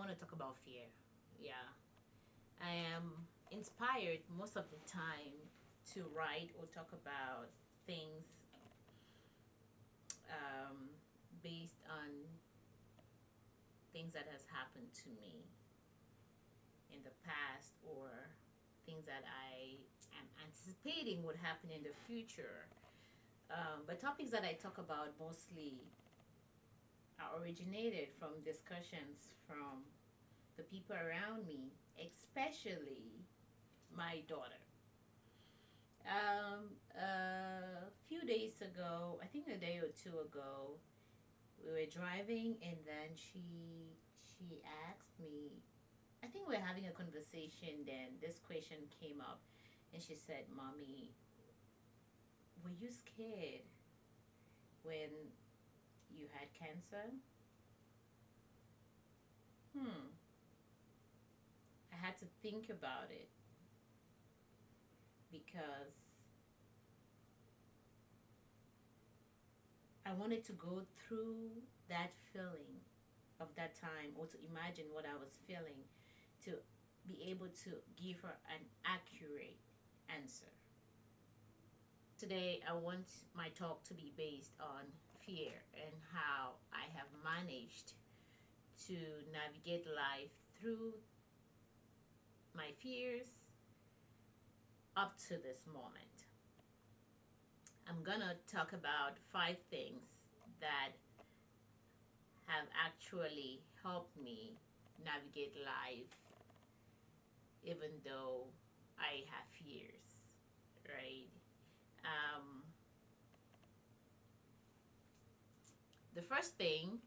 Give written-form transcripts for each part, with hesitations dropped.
want to talk about fear. Yeah, I am inspired most of the time to write or talk about things um, based on things that has happened to me in the past or things that I am anticipating would happen in the future. But topics that I talk about mostly are originated from discussions from the people around me, especially my daughter. A few days ago, I think a day or two ago, we were driving, and then she asked me. I think we were having a conversation. Then this question came up, and she said, "Mommy, were you scared when you had cancer?" Hmm. I had to think about it because I wanted to go through that feeling of that time, or to imagine what I was feeling, to be able to give her an accurate answer. Today, I want my talk to be based on fear and how I have managed to navigate life through my fears up to this moment. I'm gonna talk about 5 things that have actually helped me navigate life even though I have fears, right? Um, the first thing,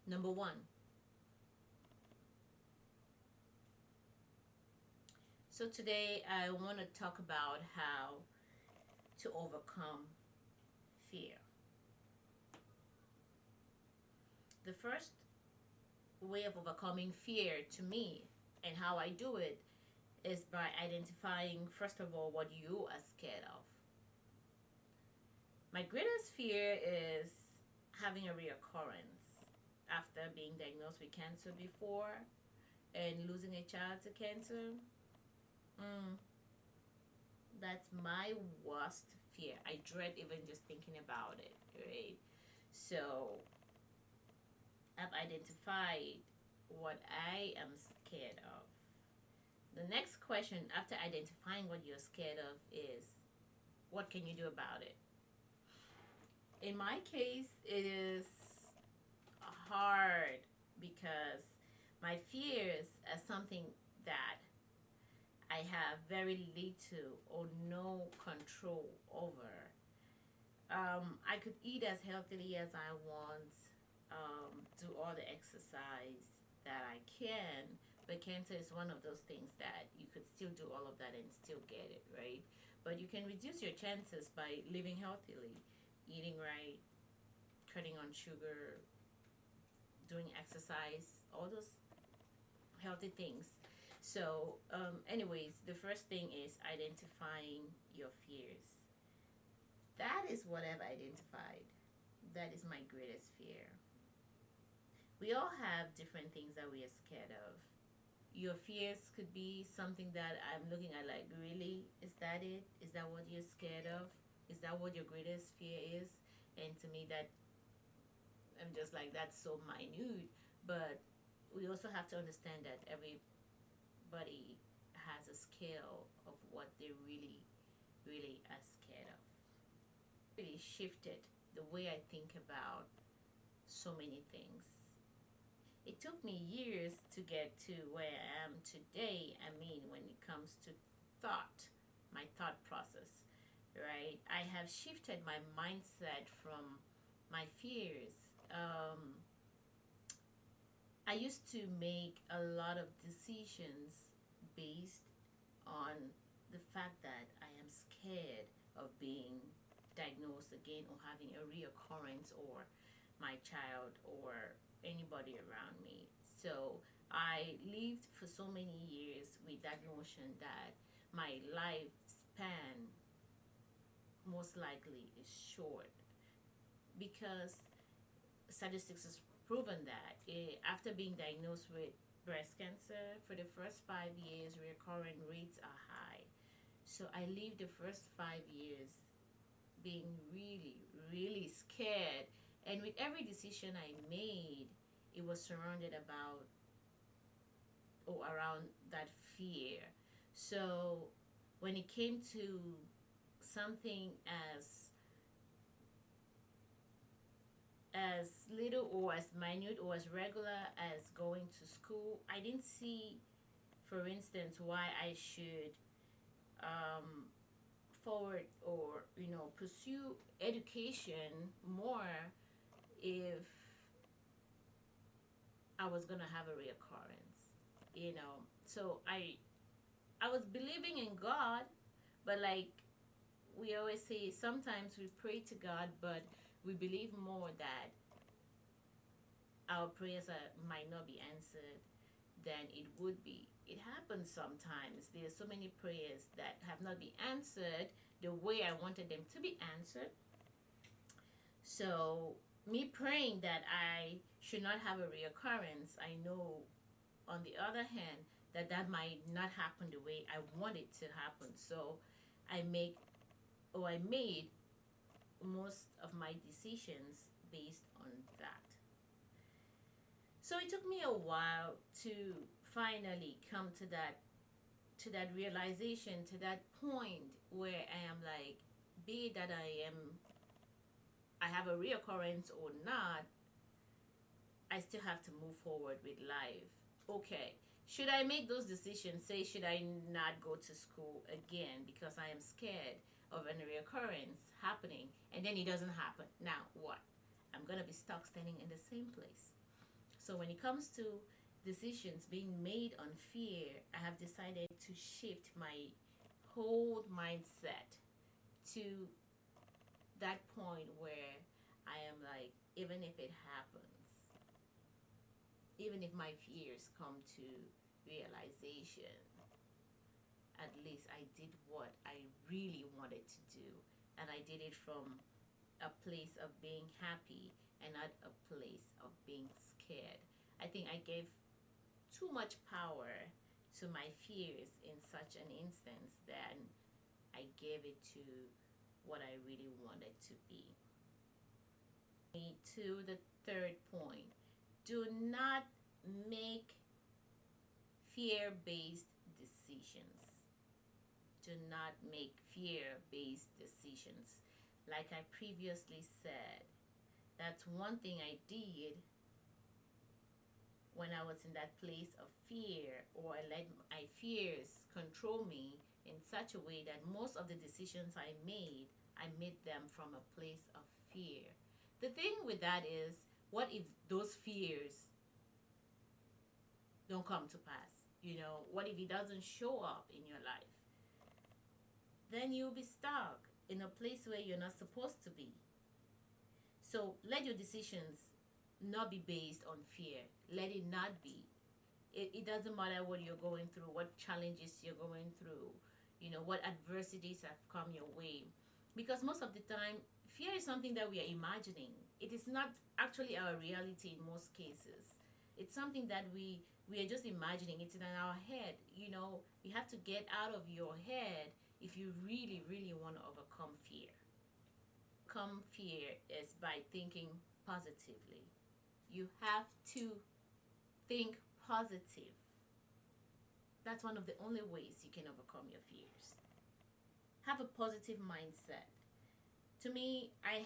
number one. So today I want to talk about how to overcome fear. The first way of overcoming fear to me and how I do it is by identifying, first of all, what you are scared of. My greatest fear is having a reoccurrence after being diagnosed with cancer before and losing a child to cancer. Mm, that's my worst fear. I dread even just thinking about it, right? So I've identified what I am scared of. The next question after identifying what you're scared of is, what can you do about it? In my case, it is hard because my fears are something that I have very little or no control over. I could eat as healthily as I want, do all the exercise that I can, but cancer is one of those things that you could still do all of that and still get it, right? But you can reduce your chances by living healthily, eating right, cutting on sugar, doing exercise, all those healthy things. So, anyways, the first thing is identifying your fears. That is what I've identified. That is my greatest fear. We all have different things that we are scared of. Your fears could be something that I'm looking at like, really? Is that it? Is that what you're scared of? Is that what your greatest fear is? And to me, that I'm just like, that's so minute. But we also have to understand that everybody has a scale of what they really, really are scared of. Really shifted the way I think about so many things. It took me years to get to where I am today. I mean, when it comes to thought, my thought process, right? I have shifted my mindset from my fears. I used to make a lot of decisions based on the fact that I am scared of being diagnosed again or having a reoccurrence, or my child or anybody around me. So I lived for so many years with that notion that my lifespan most likely is short, because statistics has proven that after being diagnosed with breast cancer, for the first 5 years, recurrent rates are high. So I lived the first 5 years being really, really scared. And with every decision I made, it was surrounded about or around that fear. So when it came to something as little or as minute or as regular as going to school, I didn't see, for instance, why I should um, forward or pursue education more if I was gonna have a reoccurrence. So I was believing in God, but like we always say, sometimes we pray to God, but we believe more that our prayers might not be answered than it would be. It happens sometimes. There's so many prayers that have not been answered the way I wanted them to be answered. So me praying that I should not have a reoccurrence, I know on the other hand that might not happen the way I want it to happen. So I make or I made most of my decisions based on that. So it took me a while to finally come to that realization, to that point where I am like, be it that I have a reoccurrence or not, I still have to move forward with life. Okay, should I make those decisions? Say, should I not go to school again because I am scared of a reoccurrence happening, and then it doesn't happen? Now what? I'm gonna be stuck standing in the same place. So when it comes to decisions being made on fear, I have decided to shift my whole mindset to that point where I am like, even if it happens, even if my fears come to realization, at least I did what I really wanted to do. And I did it from a place of being happy and not a place of being scared. I think I gave too much power to my fears in such an instance that I gave it to what I really wanted to be. To the third point, do not make fear-based decisions. Do not make fear-based decisions. Like I previously said, that's one thing I did when I was in that place of fear, or I let my fears control me in such a way that most of the decisions I made them from a place of fear. The thing with that is, what if those fears don't come to pass? What if it doesn't show up in your life? Then you'll be stuck in a place where you're not supposed to be. So let your decisions not be based on fear. Let it not be. It doesn't matter what you're going through, what challenges you're going through, what adversities have come your way. Because most of the time, fear is something that we are imagining. It is not actually our reality in most cases. It's something that we are just imagining. It's in our head. You have to get out of your head if you really, really want to overcome fear. Overcome fear is by thinking positively. You have to think positive. That's one of the only ways you can overcome your fears. Have a positive mindset. To me, I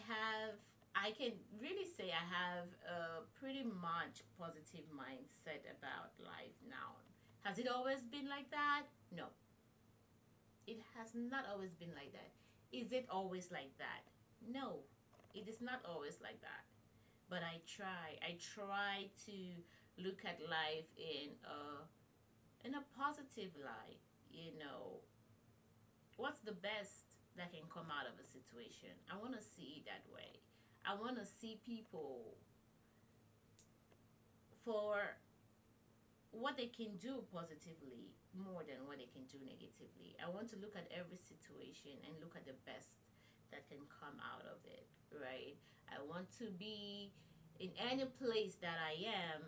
can really say I have a pretty much positive mindset about life now. Has it always been like that? No. It has not always been like that. Is it always like that? No. It is not always like that. But I try to look at life in a positive light. What's the best that can come out of a situation? I want to see it that way. I want to see people for what they can do positively more than what they can do negatively. I want to look at every situation and look at the best that can come out of it, right? I want to be in any place that I am,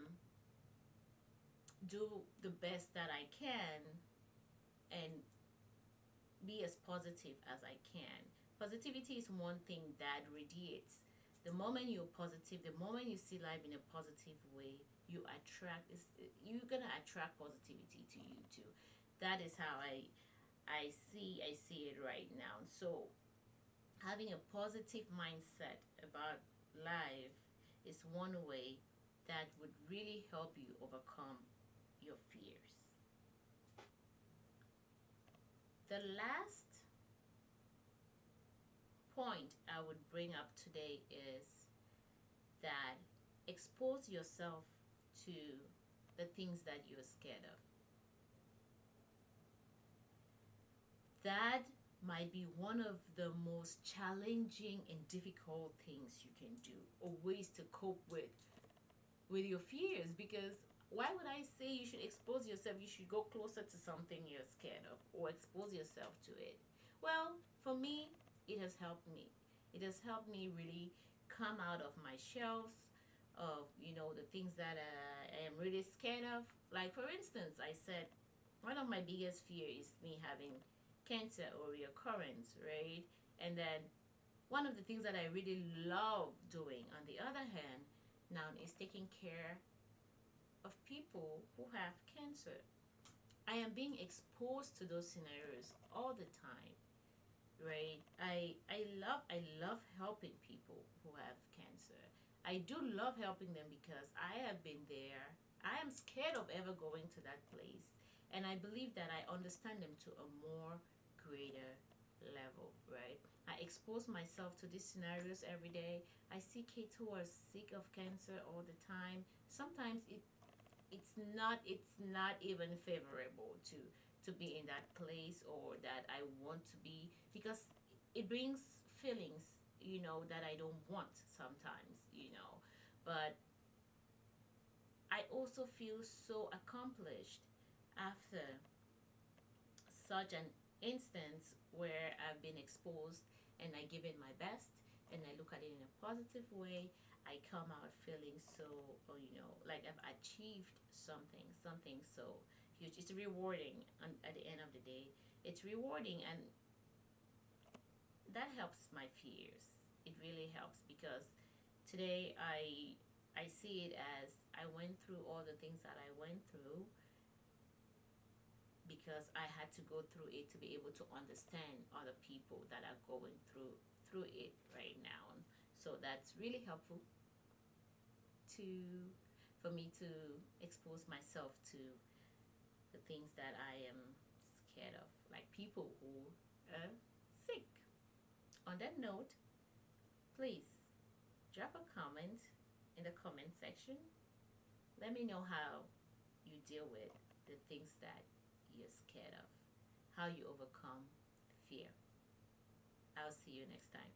do the best that I can, and be as positive as I can. Positivity is one thing that radiates. The moment you're positive, the moment you see life in a positive way, you're gonna attract positivity to you too. That is how I see it right now. So having a positive mindset about life is one way that would really help you overcome your fears. The last point I would bring up today is that expose yourself to the things that you're scared of. That might be one of the most challenging and difficult things you can do, or ways to cope with your fears. Because why would I say you should expose yourself? You should go closer to something you're scared of, or expose yourself to it. Well, for me, it has helped me. It has helped me really come out of my shelves of, the things that I am really scared of. Like, for instance, I said one of my biggest fear is me having cancer or reoccurrence, right? And then one of the things that I really love doing, on the other hand, now is taking care of people who have cancer. I am being exposed to those scenarios all the time, right? I love helping people who have cancer. I do love helping them because I have been there. I am scared of ever going to that place, and I believe that I understand them to a more greater level, right? I expose myself to these scenarios every day. I see kids who are sick of cancer all the time. Sometimes it's not even favorable to be in that place, or that I want to be, because it brings feelings, that I don't want sometimes. But I also feel so accomplished after such an instance where I've been exposed and I give it my best and I look at it in a positive way. I come out feeling so, like I've achieved something so huge. It's rewarding, at the end of the day. It's rewarding, and that helps my fears. It really helps, because today I see it as I went through all the things that I went through because I had to go through it to be able to understand other people that are going through it right now. So that's really helpful to for me to expose myself to the things that I am scared of, like people who are sick. On that note, please drop a comment in the comment section. Let me know how you deal with the things that you're scared of, how you overcome fear. I'll see you next time.